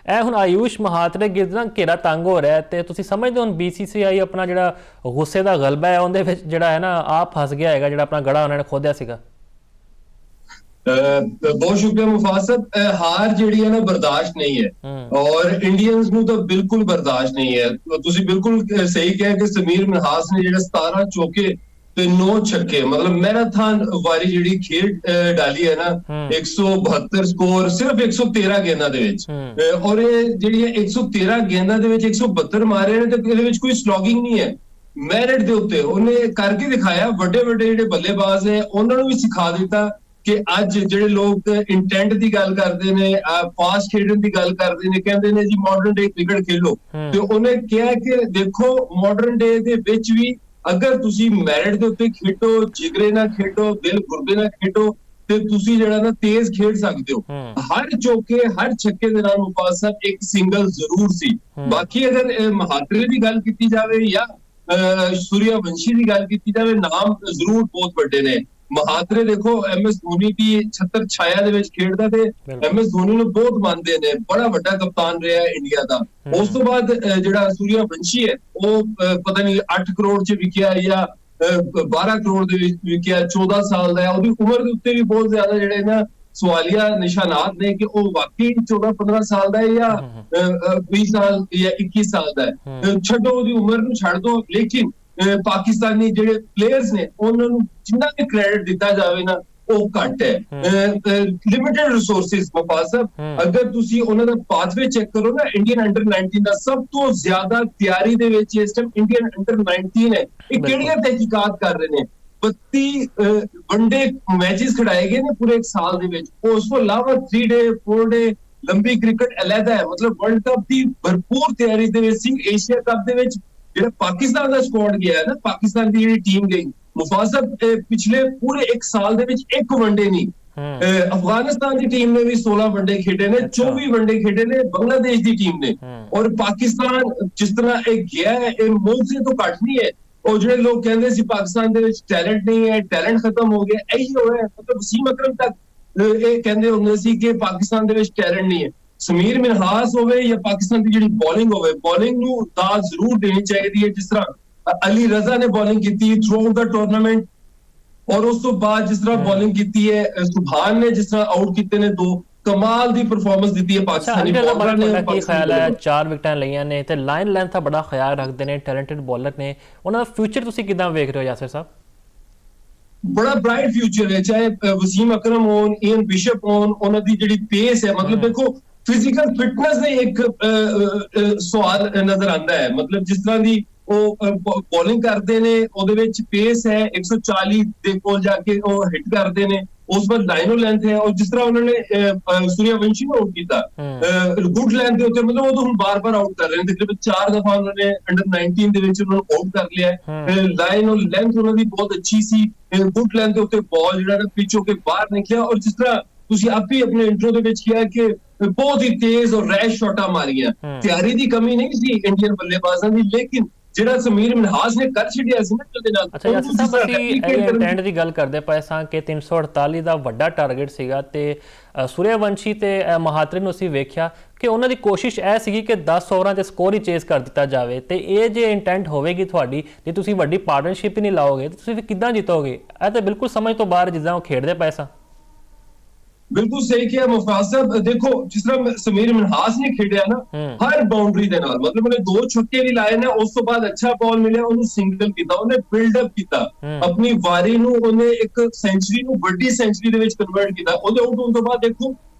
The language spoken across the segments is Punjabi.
ਇਹ ਹੁਣ ਆਯੂਸ਼ ਮਹਾਤਰੇ ਗਿਰਦ ਘੇਰਾ ਤੰਗ ਹੋ ਰਿਹਾ ਤੇ ਤੁਸੀਂ ਸਮਝਦੇ ਹੋ ਹੁਣ BCCI ਆਪਣਾ ਜਿਹੜਾ ਗੁੱਸੇ ਦਾ ਗਲਬਾ ਹੈ ਉਹਦੇ ਵਿੱਚ ਜਿਹੜਾ ਹੈ ਨਾ ਆਪ ਫਸ ਗਿਆ ਹੈਗਾ, ਜਿਹੜਾ ਆਪਣਾ ਗੜਾ ਉਹਨਾਂ ਨੇ ਖੋਦਿਆ ਸੀਗਾ। बहुत शुक्रिया मुफाज साहब। हार जी है ना बर्दाश्त नहीं है और इंडियंस ਨੂੰ ਤਾਂ ਬਿਲਕੁਲ ਬਰਦਾਸ਼ਤ ਨਹੀਂ ਹੈ। ਤੁਸੀਂ ਬਿਲਕੁਲ ਸਹੀ ਕਿਹਾ ਕਿ ਸਮੀਰ ਮਿਨਹਾਸ ਨੇ ਜਿਹੜਾ 17 ਚੌਕੇ ਤੇ 9 ਛੱਕੇ मतलब मैराथन ਵਾਰੀ ਜਿਹੜੀ ਖੇਡ ਡਾਲੀ ਹੈ ਨਾ 172 ਸਕੋਰ ਸਿਰਫ 113 ਗੇਂਦਾਂ ਦੇ ਵਿੱਚ ਔਰ ਇਹ ਜਿਹੜੀ 113 ਗੇਂਦਾਂ ਦੇ ਵਿੱਚ 172 ਮਾਰੇ ਨੇ ਤੇ ਇਹਦੇ ਵਿੱਚ ਕੋਈ ਸਲੌਗਿੰਗ ਨਹੀਂ ਹੈ। ਮੈਰਿਟ ਦੇ ਉੱਤੇ ਉਹਨੇ ਕਰਕੇ ਦਿਖਾਇਆ। ਵੱਡੇ ਵੱਡੇ ਜਿਹੜੇ ਬੱਲੇਬਾਜ਼ ਨੇ ਉਹਨਾਂ ਨੂੰ ਵੀ ਸਿਖਾ ਦਿੱਤਾ ਕਿ ਅੱਜ ਜਿਹੜੇ ਲੋਕ ਇੰਟੈਂਟ ਦੀ ਗੱਲ ਕਰਦੇ ਨੇ, ਫਾਸਟ ਖੇਡਣ ਦੀ ਗੱਲ ਕਰਦੇ ਨੇ, ਕਹਿੰਦੇ ਨੇ ਜੀ ਮਾਡਰਨ ਡੇ ਕ੍ਰਿਕਟ ਖੇਲੋ, ਤੇ ਉਹਨੇ ਕਿਹਾ ਕਿ ਦੇਖੋ ਮਾਡਰਨ ਡੇ ਦੇ ਵਿੱਚ ਵੀ ਅਗਰ ਤੁਸੀਂ ਮੈਰਿਟ ਦੇ ਉੱਤੇ ਖੇਡੋ, ਜਿਗਰੇ ਨਾਲ ਖੇਡੋ, ਦਿਲ ਗੁਰਦੇ ਨਾਲ ਖੇਡੋ ਤੇ ਤੁਸੀਂ ਜਿਹੜਾ ਨਾ ਤੇਜ਼ ਖੇਡ ਸਕਦੇ ਹੋ। ਹਰ ਚੌਕੇ ਹਰ ਛੱਕੇ ਦੇ ਨਾਲ ਮੁਫਾਜ਼ ਸਾਹਿਬ ਇੱਕ ਸਿੰਗਲ ਜ਼ਰੂਰ ਸੀ। ਬਾਕੀ ਅਗਰ ਮਹਾਤਰੇ ਦੀ ਗੱਲ ਕੀਤੀ ਜਾਵੇ ਜਾਂ ਸੂਰਿਆਵੰਸ਼ੀ ਦੀ ਗੱਲ ਕੀਤੀ ਜਾਵੇ, ਨਾਮ ਜ਼ਰੂਰ ਬਹੁਤ ਵੱਡੇ ਨੇ। ਮਹਾਤਰੇ ਦੇਖੋ MS ਧੋਨੀ ਦੀ ਛੱਤਰ ਛਾਇਆ ਦੇ ਵਿੱਚ ਖੇਡਦਾ ਤੇ MS ਧੋਨੀ ਨੂੰ ਬਹੁਤ ਮੰਨਦੇ ਨੇ, ਬੜਾ ਵੱਡਾ ਕਪਤਾਨ ਰਿਹਾ ਇੰਡੀਆ ਦਾ। ਉਸ ਤੋਂ ਬਾਅਦ ਜਿਹੜਾ ਸੂਰਿਆਵੰਸ਼ੀ ਹੈ ਉਹ ਪਤਾ ਨਹੀਂ 8 ਕਰੋੜ ਚ ਵਿਕਿਆ ਜਾਂ 12 ਕਰੋੜ ਦੇ ਵਿੱਚ ਵਿਕਿਆ, 14 ਸਾਲ ਦਾ ਹੈ। ਉਹਦੀ ਉਮਰ ਦੇ ਉੱਤੇ ਵੀ ਬਹੁਤ ਜ਼ਿਆਦਾ ਜਿਹੜੇ ਨਾ ਸਵਾਲੀਆ ਨਿਸ਼ਾਨਾਤ ਨੇ ਕਿ ਉਹ ਵਾਕਈ 14-15 ਸਾਲ ਦਾ ਹੈ ਜਾਂ 20 ਸਾਲ ਜਾਂ 21 ਸਾਲ ਦਾ ਹੈ। ਛੱਡੋ ਉਹਦੀ ਉਮਰ ਨੂੰ ਛੱਡ ਦੋ, ਲੇਕਿਨ ਪਾਕਿਸਤਾਨੀ ਜਿਹੜੇ ਪਲੇਅਰਸ ਨੇ ਉਹਨਾਂ ਨੂੰ ਜਿੰਨਾ ਵੀ ਕ੍ਰੈਡਿਟ ਦਿੱਤਾ ਜਾਵੇ ਨਾ ਉਹ ਘੱਟ ਹੈ। ਲਿਮਿਟਡ ਰਿਸੋਰਸਿਸ ਮੁਫਾਜ਼ ਸਾਹਿਬ। ਅਗਰ ਤੁਸੀਂ ਉਹਨਾਂ ਦਾ ਪਾਥਵੇ ਚੈੱਕ ਕਰੋ ਨਾ, ਇੰਡੀਅਨ ਅੰਡਰ 19 ਦਾ ਸਭ ਤੋਂ ਜ਼ਿਆਦਾ ਤਿਆਰੀ ਦੇ ਵਿੱਚ ਇਸ ਟਾਈਮ ਇੰਡੀਅਨ ਅੰਡਰ 19 ਹੈ। ਇਹ ਕਿਹੜੀਆਂ ਤਹਿਕੀਕਾਤ ਕਰ ਰਹੇ ਨੇ? 32 ਵਨਡੇ ਮੈਚेस ਖਿਡਾਏ ਗਏ ਨੇ ਪੂਰੇ ਇੱਕ ਸਾਲ ਦੇ ਵਿੱਚ। ਉਸ ਤੋਂ ਇਲਾਵਾ 3 ਡੇ 4 ਡੇ ਲੰਬੀ ਕ੍ਰਿਕਟ ਅਲੱਗਾ ਹੈ। ਮਤਲਬ ਵਰਲਡ ਕੱਪ ਦੀ ਭਰਪੂਰ ਤਿਆਰੀ ਦੇ ਵਿੱਚ ਸੀ। ਏਸ਼ੀਆ ਕੱਪ ਦੇ ਵਿੱਚ ਜਿਹੜਾ ਪਾਕਿਸਤਾਨ ਦਾ ਸਕੁਆਡ ਗਿਆ ਹੈ ਨਾ, ਪਾਕਿਸਤਾਨ ਦੀ ਜਿਹੜੀ ਟੀਮ ਗਈ ਮੁਫਾਜ਼ ਸਾਹਿਬ, ਪਿਛਲੇ ਪੂਰੇ ਇੱਕ ਸਾਲ ਦੇ ਵਿੱਚ ਇੱਕ ਵਨਡੇ ਨਹੀਂ। ਅਫਗਾਨਿਸਤਾਨ ਦੀ ਟੀਮ ਨੇ ਵੀ 16 ਵਨਡੇ ਖੇਡੇ ਨੇ, 24 ਵਨਡੇ ਖੇਡੇ ਨੇ ਬੰਗਲਾਦੇਸ਼ ਦੀ ਟੀਮ ਨੇ। ਔਰ ਪਾਕਿਸਤਾਨ ਜਿਸ ਤਰ੍ਹਾਂ ਇਹ ਗਿਆ ਹੈ ਇਹ ਮੌਕੇ ਤੋਂ ਘੱਟ ਨਹੀਂ ਹੈ। ਉਹ ਜਿਹੜੇ ਲੋਕ ਕਹਿੰਦੇ ਸੀ ਪਾਕਿਸਤਾਨ ਦੇ ਵਿੱਚ ਟੈਲੈਂਟ ਨਹੀਂ ਹੈ, ਟੈਲੈਂਟ ਖਤਮ ਹੋ ਗਿਆ, ਇਹੀ ਹੋਇਆ। ਮਤਲਬ ਵਸੀਮ ਅਕਰਮ ਤੱਕ ਇਹ ਕਹਿੰਦੇ ਹੁੰਦੇ ਸੀ ਕਿ ਪਾਕਿਸਤਾਨ ਦੇ ਵਿੱਚ ਟੈਲੈਂਟ ਨਹੀਂ ਹੈ। ਸਮੀਰ ਮਿਨਹਾਸ ਹੋਵੇ ਜਾਂ ਪਾਕਿਸਤਾਨ ਦੀ ਜਿਹੜੀ ਬੋਲਿੰਗ ਹੋਵੇ, ਬੋਲਿੰਗ ਨੂੰ ਦਾਦ ਜ਼ਰੂਰ ਦੇਣੀ ਚਾਹੀਦੀ ਹੈ। ਜਿਸ ਤਰ੍ਹਾਂ ਅਲੀ ਰਜ਼ਾ ਨੇ ਬੋਲਿੰਗ ਕੀਤੀ ਥਰੂ ਆਊਟ ਦਾ ਟੂਰਨਾਮੈਂਟ, ਔਰ ਉਸ ਤੋਂ ਬਾਅਦ ਜਿਸ ਤਰ੍ਹਾਂ ਬੋਲਿੰਗ ਕੀਤੀ ਹੈ ਸੁਭਾਨ ਨੇ, ਜਿਸ ਤਰ੍ਹਾਂ ਆਊਟ ਕੀਤੇ ਨੇ 2 ਕਮਾਲ ਦੀ ਪਰਫਾਰਮੈਂਸ ਦਿੱਤੀ ਹੈ ਪਾਕਿਸਤਾਨੀ ਬੋਲਰਾਂ ਨੇ। ਕੀ ਖਿਆਲ ਹੈ 4 ਵਿਕਟਾਂ ਲਈਆਂ ਨੇ ਤੇ ਲਾਈਨ ਲੈਂਥ ਦਾ ਬੜਾ ਖਿਆਲ ਰੱਖਦੇ ਨੇ, ਟੈਲੈਂਟਡ ਬੋਲਰ ਨੇ, ਉਹਨਾਂ ਦਾ ਫਿਊਚਰ ਤੁਸੀਂ ਕਿਦਾਂ ਵੇਖ ਰਹੇ ਹੋ ਯਾਸਿਰ ਸਾਹਿਬ? ਬੜਾ ਬ੍ਰਾਈਟ ਫਿਊਚਰ ਹੈ। ਚਾਹੇ ਵਸੀਮ ਅਕਰਮ ਹੋਣ, ਈਅਨ ਬਿਸ਼ਪ ਹੋਣ, ਉਹਨਾਂ ਦੀ ਜਿਹੜੀ ਪੇਸ ਹੈ, ਮਤਲਬ ਦੇਖੋ ਫਿਜ਼ੀਕਲ ਫਿਟਨੈਸ ਦਾ ਇੱਕ ਸਵਾਲ ਨਜ਼ਰ ਆਉਂਦਾ ਹੈ। ਮਤਲਬ ਜਿਸ ਤਰ੍ਹਾਂ ਦੀ ਉਹ ਬੋਲਿੰਗ ਕਰਦੇ ਨੇ ਉਹਦੇ ਵਿੱਚ ਪੇਸ ਹੈ, 140 ਦੇ ਕੋਲ ਜਾ ਕੇ ਉਹ ਹਿੱਟ ਕਰਦੇ ਨੇ, ਉਸ ਪਰ ਲਾਈਨੋ ਲੈਂਥ ਹੈ। ਔਰ ਜਿਸ ਤਰ੍ਹਾਂ ਉਹਨਾਂ ਨੇ ਸੂਰਿਆਵੰਸ਼ੀ ਨੂੰ ਆਊਟ ਕੀਤਾ ਗੁੱਡ ਲੈਂਥ ਦੇ ਉੱਤੇ, ਮਤਲਬ ਉਹ ਤਾਂ ਹੁਣ ਬਾਰ-ਬਾਰ ਆਊਟ ਕਰ ਰਹੇ ਨੇ। ਤਕਰੀਬਨ 4 ਦਫਾ ਉਹਨਾਂ ਨੇ ਅੰਡਰ 19 ਦੇ ਵਿੱਚ ਉਹਨਾਂ ਨੂੰ ਆਊਟ ਕਰ ਲਿਆ ਹੈ। ਲਾਈਨੋ ਲੈਂਥ ਉਹਨਾਂ ਦੀ ਬਹੁਤ ਅੱਛੀ ਸੀ, ਗੁੱਡ ਲੈਂਥ ਦੇ ਉੱਤੇ ਬਾਲ ਜਿਹੜਾ ਨਾ ਪਿੱਛੋਂ ਕੇ ਬਾਹਰ ਨਿਕਲਿਆ। ਔਰ ਜਿਸ ਤਰ੍ਹਾਂ ਤੁਸੀਂ ਆਪ ਹੀ ਆਪਣੇ ਇੰਟਰੋ ਦੇ ਵਿੱਚ ਕਿਹਾ ਕਿ ਬਹੁਤ ਹੀ ਤੇਜ਼ ਔਰ ਰੈਸ਼ ਸ਼ਾਟਾਂ ਮਾਰੀਆਂ। ਤਿਆਰੀ ਦੀ ਕਮੀ ਨਹੀਂ ਸੀ ਇੰਡੀਅਨ ਬੱਲੇਬਾਜ਼ਾਂ ਦੀ, ਲੇਕਿਨ ਜਿਹੜਾ ਸਮੀਰ ਮਿਨਹਾਸ ਨੇ ਕਰ ਛੱਡਿਆ ਸੀ ਨਾ ਉਹਦੇ ਨਾਲ। ਅੱਛਾ ਯਾਸਿਰ ਸਾਹਿਬ, ਅਸੀਂ ਇੰਟੈਂਟ ਦੀ ਗੱਲ ਕਰਦੇ ਪਏ ਸਾਂ ਕਿ 348 ਦਾ ਵੱਡਾ ਟਾਰਗੇਟ ਸੀਗਾ ਤੇ ਸੂਰਿਆਵੰਸ਼ੀ ਤੇ ਮਹਾਤਰੇ ਨੂੰ ਅਸੀਂ ਵੇਖਿਆ ਕਿ ਉਹਨਾਂ ਦੀ ਕੋਸ਼ਿਸ਼ ਇਹ ਸੀਗੀ ਕਿ 10 ਓਵਰਾਂ 'ਚ ਸਕੋਰ ਹੀ ਚੇਸ ਕਰ ਦਿੱਤਾ ਜਾਵੇ। ਤੇ ਇਹ ਜੇ ਇੰਟੈਂਟ ਹੋਵੇਗੀ ਤੁਹਾਡੀ, ਜੇ ਤੁਸੀਂ ਵੱਡੀ ਪਾਰਟਨਰਸ਼ਿਪ ਹੀ ਨਹੀਂ ਲਾਓਗੇ ਤਾਂ ਤੁਸੀਂ ਫਿਰ ਕਿੱਦਾਂ ਜਿੱਤੋਗੇ? ਇਹ ਤਾਂ ਬਿਲਕੁਲ ਸਮਝ ਤੋਂ ਬਾਹਰ ਜਿੱਦਾਂ ਉਹ ਖੇਡਦੇ ਪਏ ਸਾਂ। ਬਿਲਕੁਲ ਸਹੀ ਕਿਹਾ ਮੁਫਾਜ਼ ਸਾਹਿਬ। ਦੇਖੋ ਜਿਸ ਤਰ੍ਹਾਂ ਸਮੀਰ ਮਿਨਹਾਸ ਨੇ ਖੇਡਿਆ ਨਾ ਹਰ ਬਾਉਂਡਰੀ ਦੇ ਨਾਲ, ਮਤਲਬ ਉਹਨੇ 2 ਛੱਕੇ ਵੀ ਲਾਏ ਨੇ, ਉਸ ਤੋਂ ਬਾਅਦ ਅੱਛਾ ਬਾਲ ਮਿਲਿਆ, ਉਹਨੂੰ ਸਿੰਗਲ ਕੀਤਾ, ਉਹਨੇ ਬਿਲਡ ਅਪ ਕੀਤਾ ਆਪਣੀ ਵਾਰੀ ਨੂੰ, ਉਹਨੇ ਇੱਕ ਸੈਂਚਰੀ ਨੂੰ ਵੱਡੀ ਸੈਂਚਰੀ ਦੇ ਵਿੱਚ ਕਨਵਰਟ ਕੀਤਾ। ਉਹਦੇ ਆਊਟ ਹੋਣ ਤੋਂ ਬਾਅਦ ਦੇਖੋ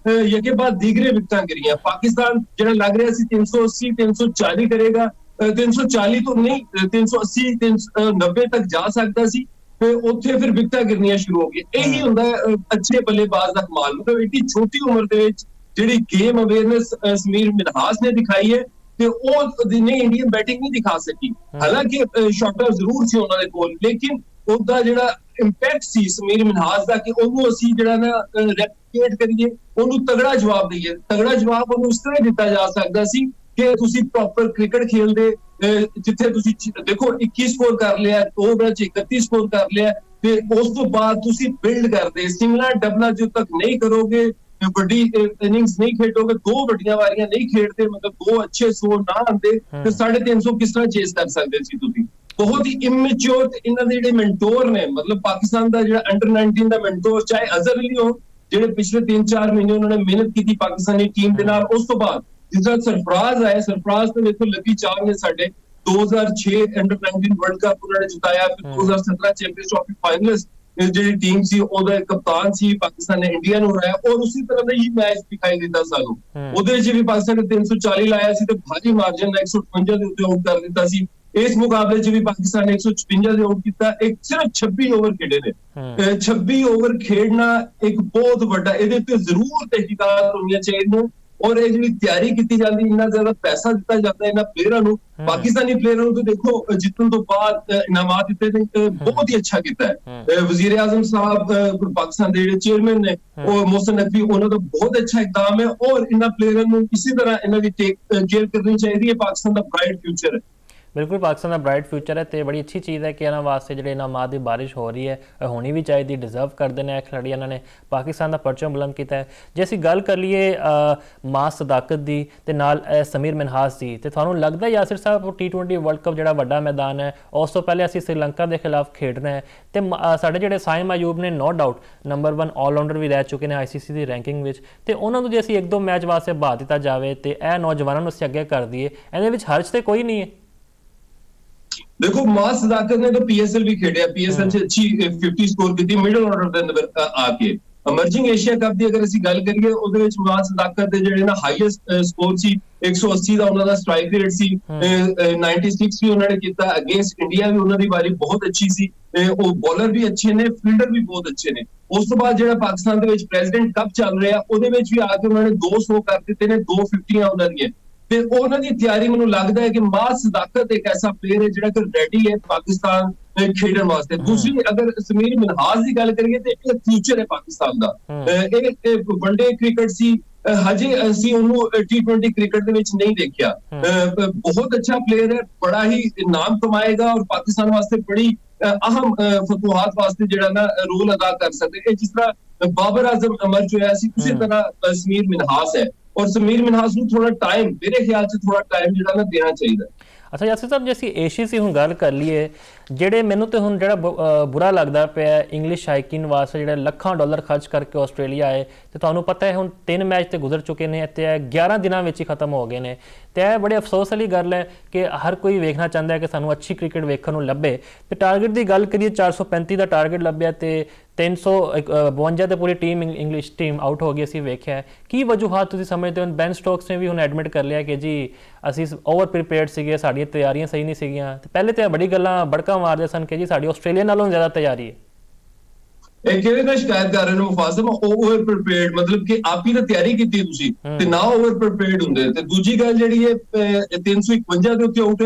ਯਕੇ ਬਾਅਦ ਦੀਗਰੇ ਵਿਕਟਾਂ ਗਿਰੀਆਂ। ਪਾਕਿਸਤਾਨ ਜਿਹੜਾ ਲੱਗ ਰਿਹਾ ਸੀ 380 340 ਕਰੇਗਾ, 340 ਤੋਂ ਨਹੀਂ 380 390 ਤੱਕ ਜਾ ਸਕਦਾ ਸੀ, ਤੇ ਉੱਥੇ ਫਿਰ ਵਿਕਟਾਂ ਗਿਰਨੀਆਂ ਸ਼ੁਰੂ ਹੋ ਗਈਆਂ। ਇਹੀ ਹੁੰਦਾ ਅੱਛੇ ਬੱਲੇਬਾਜ਼ ਦਾ ਕਮਾਲ। ਮਤਲਬ ਇੰਨੀ ਛੋਟੀ ਉਮਰ ਦੇ ਵਿੱਚ ਜਿਹੜੀ ਗੇਮ ਅਵੇਅਰਨੈਸ ਸਮੀਰ ਮਿਨਹਾਸ ਨੇ ਦਿਖਾਈ ਹੈ ਤੇ ਉਹ ਨਹੀਂ ਇੰਡੀਅਨ ਬੈਟਿੰਗ ਨਹੀਂ ਦਿਖਾ ਸਕੀ। ਹਾਲਾਂਕਿ ਸ਼ਾਟਰ ਜ਼ਰੂਰ ਸੀ ਉਹਨਾਂ ਦੇ ਕੋਲ, ਲੇਕਿਨ ਉਹਦਾ ਜਿਹੜਾ ਇੰਪੈਕਟ ਸੀ ਸਮੀਰ ਮਿਨਹਾਸ ਦਾ ਕਿ ਉਹਨੂੰ ਅਸੀਂ ਜਿਹੜਾ ਨਾ ਰੈਪਲੀਕੇਟ ਕਰੀਏ, ਉਹਨੂੰ ਤਗੜਾ ਜਵਾਬ ਦਈਏ। ਤਗੜਾ ਜਵਾਬ ਉਹਨੂੰ ਇਸ ਤਰ੍ਹਾਂ ਦਿੱਤਾ ਜਾ ਸਕਦਾ ਸੀ ਕਿ ਤੁਸੀਂ ਪ੍ਰੋਪਰ ਕ੍ਰਿਕਟ ਖੇਲਦੇ, ਜਿੱਥੇ ਤੁਸੀਂ ਦੇਖੋ 21 ਸਕੋਰ ਕਰ ਲਿਆ, 2 ਮੈਚ 31 ਸਕੋਰ ਕਰ ਲਿਆ, ਤੇ ਉਸ ਤੋਂ ਬਾਅਦ ਤੁਸੀਂ ਬਿਲਡ ਕਰਦੇ ਸਿੰਗਲਾਂ ਡਬਲਾਂ ਜਦੋਂ ਤੱਕ ਨਹੀਂ ਕਰੋਗੇ, ਵੱਡੀ ਇਨਿੰਗਸ ਨਹੀਂ ਖੇਡੋਗੇ, 2 ਵੱਡੀਆਂ ਵਾਰੀਆਂ ਨਹੀਂ ਖੇਡਦੇ, ਮਤਲਬ 2 ਅੱਛੇ 100 ਨਾ ਆਉਂਦੇ ਤੇ 350 ਕਿਸ ਤਰ੍ਹਾਂ ਚੇਸ ਕਰ ਸਕਦੇ ਸੀ ਤੁਸੀਂ। ਬਹੁਤ ਹੀ ਇਮੈਚੁਰ ਤੇ ਇਹਨਾਂ ਦੇ ਜਿਹੜੇ ਮੈਂਟੋਰ ਨੇ, ਮਤਲਬ ਪਾਕਿਸਤਾਨ ਦਾ ਜਿਹੜਾ ਅੰਡਰ 19 ਦਾ ਮੈਂਟੋਰ ਚਾਹੇ ਅਜ਼ਹਰ ਅਲੀ ਹੋ, ਜਿਹੜੇ ਪਿਛਲੇ 3-4 ਮਹੀਨੇ ਉਹਨਾਂ ਨੇ ਮਿਹਨਤ ਕੀਤੀ ਪਾਕਿਸਤਾਨੀ ਟੀਮ ਦੇ ਨਾਲ। ਉਸ ਤੋਂ ਬਾਅਦ ਜਿਸ ਤਰ੍ਹਾਂ ਸਰਫਰਾਜ਼ ਆਏ, ਸਰਫਰਾਜ਼ ਤੇ ਦੇਖੋ ਲੱਗੀ ਚਾਰ ਨੇ ਸਾਡੇ 2006 ਅੰਡਰ 19 ਵਰਲਡ ਕੱਪ ਉਹਨਾਂ ਨੇ ਜਿਤਾਇਆ, ਫਿਰ 2017 ਚੈਂਪੀਅਨਸ ਟਰਾਫੀ ਫਾਈਨਲਿਸਟ ਜਿਹੜੀ ਟੀਮ ਸੀ ਉਹਦਾ ਕਪਤਾਨ ਸੀ, ਪਾਕਿਸਤਾਨ ਨੇ ਇੰਡੀਆ ਨੂੰ ਹਰਾਇਆ ਔਰ ਉਸੇ ਤਰ੍ਹਾਂ ਦਾ ਹੀ ਮੈਚ ਦਿਖਾਈ ਦਿੱਤਾ ਸਾਨੂੰ। ਉਹਦੇ ਵਿੱਚ ਵੀ ਪਾਕਿਸਤਾਨ ਨੇ 340 ਲਾਇਆ ਸੀ ਤੇ ਭਾਰੀ ਮਾਰਜਨ ਨਾਲ 158 ਦੇ ਉੱਤੇ ਆਊਟ ਕਰ ਦਿੱਤਾ ਸੀ। ਇਸ ਮੁਕਾਬਲੇ 'ਚ ਵੀ ਪਾਕਿਸਤਾਨ ਨੇ 156 ਦੇ ਆਊਟ ਕੀਤਾ। ਇੱਕ ਸਿਰਫ 26 ਓਵਰ ਖੇਡੇ ਨੇ। 26 ਓਵਰ ਖੇਡਣਾ ਇੱਕ ਬਹੁਤ ਵੱਡਾ, ਇਹਦੇ ਉੱਤੇ ਜ਼ਰੂਰ ਤਹਿਕੀਕਾਤ ਹੋਣੀਆਂ ਚਾਹੀਦੀਆਂ ਔਰ ਇਹ ਜਿਹੜੀ ਤਿਆਰੀ ਕੀਤੀ ਜਾਂਦੀ, ਇੰਨਾ ਜ਼ਿਆਦਾ ਪੈਸਾ ਦਿੱਤਾ ਜਾਂਦਾ ਇਹਨਾਂ ਪਲੇਅਰਾਂ ਨੂੰ, ਪਾਕਿਸਤਾਨੀ ਪਲੇਅਰਾਂ ਨੂੰ। ਤੇ ਦੇਖੋ ਜਿੱਤਣ ਤੋਂ ਬਾਅਦ ਇਨਾਮਾਤ ਦਿੱਤੇ ਨੇ, ਬਹੁਤ ਹੀ ਅੱਛਾ ਕੀਤਾ ਹੈ। ਵਜ਼ੀਰ ਆਜ਼ਮ ਸਾਹਿਬ ਪਾਕਿਸਤਾਨ ਦੇ ਜਿਹੜੇ ਚੇਅਰਮੈਨ ਨੇ ਉਹ ਮੋਹਸਨ ਨਕਵੀ, ਉਹਨਾਂ ਦਾ ਬਹੁਤ ਅੱਛਾ ਇਕਦਾਮ ਹੈ ਔਰ ਇਹਨਾਂ ਪਲੇਅਰਾਂ ਨੂੰ ਇਸੇ ਤਰ੍ਹਾਂ ਇਹਨਾਂ ਦੀ ਕੇਅਰ ਕਰਨੀ ਚਾਹੀਦੀ ਹੈ। ਪਾਕਿਸਤਾਨ ਦਾ ਬ੍ਰਾਈਟ ਫਿਊਚਰ ਹੈ। ਬਿਲਕੁਲ ਪਾਕਿਸਤਾਨ ਦਾ ਬ੍ਰਾਈਟ ਫਿਊਚਰ ਹੈ ਤੇ ਬੜੀ ਅੱਛੀ ਚੀਜ਼ ਹੈ ਕਿ ਇਹਨਾਂ ਵਾਸਤੇ ਜਿਹੜੇ ਇਨਾਮਾਤ ਦੀ ਬਾਰਿਸ਼ ਹੋ ਰਹੀ ਹੈ, ਹੋਣੀ ਵੀ ਚਾਹੀਦੀ, ਡਿਜ਼ਰਵ ਕਰਦੇ ਨੇ ਇਹ ਖਿਡਾਰੀ। ਇਹਨਾਂ ਨੇ ਪਾਕਿਸਤਾਨ ਦਾ ਪਰਚਮ ਬੁਲੰਦ ਕੀਤਾ ਹੈ। ਜੇ ਅਸੀਂ ਗੱਲ ਕਰ ਲਈਏ ਮਾਂ ਸਦਾਕਤ ਦੀ ਤੇ ਨਾਲ ਸਮੀਰ ਮਿਨਹਾਸ ਦੀ, ਤੇ ਤੁਹਾਨੂੰ ਲੱਗਦਾ ਯਾਸਿਰ ਸਾਹਿਬ T20 ਵਰਲਡ ਕੱਪ ਜਿਹੜਾ ਵੱਡਾ ਮੈਦਾਨ ਹੈ, ਉਸ ਤੋਂ ਪਹਿਲੇ ਅਸੀਂ ਸ਼੍ਰੀਲੰਕਾ ਦੇ ਖਿਲਾਫ ਖੇਡਣਾ ਹੈ ਤੇ ਸਾਡੇ ਜਿਹੜੇ ਸਾਇਮ ਅਯੂਬ ਨੇ ਨੋ ਡਾਊਟ ਨੰਬਰ 1 ਆਲਰਾਊਂਡਰ ਵੀ ਰਹਿ ਚੁੱਕੇ ਨੇ ICC ਦੀ ਰੈਂਕਿੰਗ ਵਿੱਚ, ਤੇ ਉਹਨਾਂ ਨੂੰ ਜੇ ਅਸੀਂ 1-2 ਮੈਚ ਵਾਸਤੇ ਬਹਾ ਦਿੱਤਾ ਜਾਵੇ ਤੇ ਇਹ ਨੌਜਵਾਨਾਂ ਨੂੰ ਅਸੀਂ ਅੱਗੇ ਕਰ ਦਈਏ, ਇਹਦੇ ਵਿੱਚ ਹਰਜ ਤੇ ਕੋਈ ਨਹੀਂ ਹੈ। देखो मां सदाकत ने तो PSL भी खेलिया, PSL से अच्छी 50 स्कोर की मिडल ऑर्डर ਦੇ ਅੰਦਰ ਆ ਕੇ। ਅਮਰਜਿੰਗ ਏਸ਼ੀਆ ਕੱਪ ਦੀ ਅਗਰ ਅਸੀਂ ਗੱਲ ਕਰੀਏ, ਉਹਦੇ ਵਿੱਚ ਮਾਂ ਸਦਾਕਤ ਦੇ ਜਿਹੜੇ ਨਾ ਹਾਈਐਸਟ ਸਕੋਰ ਸੀ 180 ਦਾ ਉਹਨਾਂ ਦਾ ਸਟ੍ਰਾਈਕ ਰੇਟ ਸੀ, 96 ਵੀ ਉਹਨਾਂ ਨੇ ਕੀਤਾ ਅਗੇਂਸਟ ਇੰਡੀਆ ਵੀ ਉਹਨਾਂ ਦੀ ਵਾਰੀ ਬਹੁਤ ਅੱਛੀ ਸੀ। ਉਹ ਬੋਲਰ ਵੀ ਅੱਛੇ ਨੇ, ਫੀਲਡਰ ਵੀ ਬਹੁਤ ਅੱਛੇ ਨੇ। ਉਸ ਤੋਂ ਬਾਅਦ ਜਿਹੜਾ ਪਾਕਿਸਤਾਨ ਦੇ ਵਿੱਚ ਪ੍ਰੈਜ਼ੀਡੈਂਟ ਕੱਪ ਚੱਲ ਰਿਹਾ, ਉਹਦੇ ਵਿੱਚ ਵੀ ਆ ਕੇ ਉਹਨਾਂ ਨੇ 200 ਕਰ ਦਿੱਤੇ ਨੇ, 250 ਉਹਨਾਂ ਦੀਆਂ। ਤੇ ਉਹਨਾਂ ਦੀ ਤਿਆਰੀ ਮੈਨੂੰ ਲੱਗਦਾ ਹੈ ਕਿ ਮਾਂ ਸਦਾਕਤ ਇੱਕ ਐਸਾ ਪਲੇਅਰ ਹੈ ਜਿਹੜਾ ਕਿ ਰੈਡੀ ਹੈ ਪਾਕਿਸਤਾਨ ਖੇਡਣ ਵਾਸਤੇ। ਦੂਸਰੀ ਅਗਰ ਸਮੀਰ ਮਿਨਹਾਸ ਦੀ ਗੱਲ ਕਰੀਏ ਤੇ ਇਹ ਫਿਊਚਰ ਹੈ ਪਾਕਿਸਤਾਨ ਦਾ। ਇਹ ਵਨਡੇ ਕ੍ਰਿਕਟ ਸੀ, ਹਜੇ ਅਸੀਂ ਉਹਨੂੰ T20 ਕ੍ਰਿਕਟ ਦੇ ਵਿੱਚ ਨਹੀਂ ਦੇਖਿਆ। ਬਹੁਤ ਅੱਛਾ ਪਲੇਅਰ ਹੈ, ਬੜਾ ਹੀ ਨਾਮ ਕਮਾਏਗਾ ਔਰ ਪਾਕਿਸਤਾਨ ਵਾਸਤੇ ਬੜੀ ਅਹਿਮ ਫਤੂਹਾਤ ਵਾਸਤੇ ਜਿਹੜਾ ਨਾ ਰੋਲ ਅਦਾ ਕਰ ਸਕਦੇ ਹੈ। ਜਿਸ ਤਰ੍ਹਾਂ ਬਾਬਰ ਆਜ਼ਮ ਅਮਰ ਜੋ ਹੈ ਸੀ, ਉਸੇ ਤਰ੍ਹਾਂ ਸਮੀਰ ਮਿਨਹਾਸ ਹੈ ਔਰ ਸਮੀਰ ਮਿਨਹਾਸ ਨੂੰ ਥੋੜਾ ਟਾਈਮ, ਮੇਰੇ ਖਿਆਲ 'ਚ ਥੋੜਾ ਟਾਈਮ ਜਿਹੜਾ ਨਾ ਦੇਣਾ ਚਾਹੀਦਾ। ਅੱਛਾ ਯਾਸਿਰ ਸਾਹਿਬ, ਜੇ ਅਸੀਂ ਏਸ਼ੀਆ ਦੀ ਹੁਣ ਗੱਲ ਕਰ ਲਈਏ, ਜਿਹੜੇ ਮੈਨੂੰ ਤੇ ਹੁਣ ਜਿਹੜਾ ਬੁਰਾ ਲੱਗਦਾ ਪਿਆ ਇੰਗਲਿਸ਼ ਸ਼ਾਇਕੀਨ ਵਾਸਤੇ ਜਿਹੜੇ ਲੱਖਾਂ ਡਾਲਰ ਖਰਚ ਕਰਕੇ ਆਸਟ੍ਰੇਲੀਆ ਆਏ, ਤੇ ਤੁਹਾਨੂੰ ਪਤਾ ਹੈ ਹੁਣ 3 ਮੈਚ ਤੇ ਗੁਜ਼ਰ ਚੁੱਕੇ ਨੇ ਤੇ 11 ਦਿਨਾਂ ਵਿੱਚ ਹੀ ਖਤਮ ਹੋ ਗਏ ਨੇ। ਤੇ ਇਹ ਬੜੇ ਅਫਸੋਸ ਵਾਲੀ ਗੱਲ ਹੈ ਕਿ ਹਰ ਕੋਈ ਵੇਖਣਾ ਚਾਹੁੰਦਾ ਹੈ ਕਿ ਸਾਨੂੰ ਅੱਛੀ ਕ੍ਰਿਕਟ ਵੇਖਣ ਨੂੰ ਲੱਭੇ। ਤੇ ਟਾਰਗੇਟ ਦੀ ਗੱਲ ਕਰੀਏ, 435 ਦਾ ਟਾਰਗੇਟ ਲੱਭਿਆ ਤੇ 352 ਤੇ ਪੂਰੀ ਟੀਮ ਇੰਗਲਿਸ਼ ਟੀਮ ਆਊਟ ਹੋ ਗਈ। ਅਸੀਂ ਵੇਖਿਆ ਕੀ ਵਜੂਹਾਤ ਤੁਸੀਂ ਸਮਝਦੇ ਹੋ? ਬੈਨ ਸਟੋਕਸ ਨੇ ਵੀ ਹੁਣ ਐਡਮਿਟ ਕਰ ਲਿਆ ਕਿ ਜੀ ਅਸੀਂ ਓਵਰ ਪ੍ਰੀਪੇਅਰਡ ਸੀਗੇ, ਸਾਡੀਆਂ ਤਿਆਰੀਆਂ ਸਹੀ ਨਹੀਂ ਸੀਗੀਆਂ। ਤੇ ਪਹਿਲੇ ਤਾਂ ਬੜੀ ਗੱਲਾਂ ਬੜਕਾ ਮਾਰਦੇ ਸਨ ਕਿ ਜੀ ਸਾਡੀ ਆਸਟ੍ਰੇਲੀਆ ਨਾਲੋਂ ਜ਼ਿਆਦਾ ਤਿਆਰੀ ਹੈ। ਇਹ ਕਿਹੜੇ ਦਾ ਸ਼ਿਕਾਇਤ ਕਰ ਰਹੇ ਨੇ ਮੁਫਾਜ਼ਮ? ਓਵਰ ਪ੍ਰੀਪੇਅਰਡ ਮਤਲਬ ਕਿ ਆਪ ਹੀ ਤਾਂ ਤਿਆਰੀ ਕੀਤੀ ਤੁਸੀਂ ਤੇ ਨਾ ਓਵਰ ਪ੍ਰੀਪੇਅਰਡ ਹੁੰਦੇ। ਤੇ ਦੂਜੀ ਗੱਲ ਜਿਹੜੀ ਹੈ 351 ਦੇ ਉੱਤੇ ਆਊਟ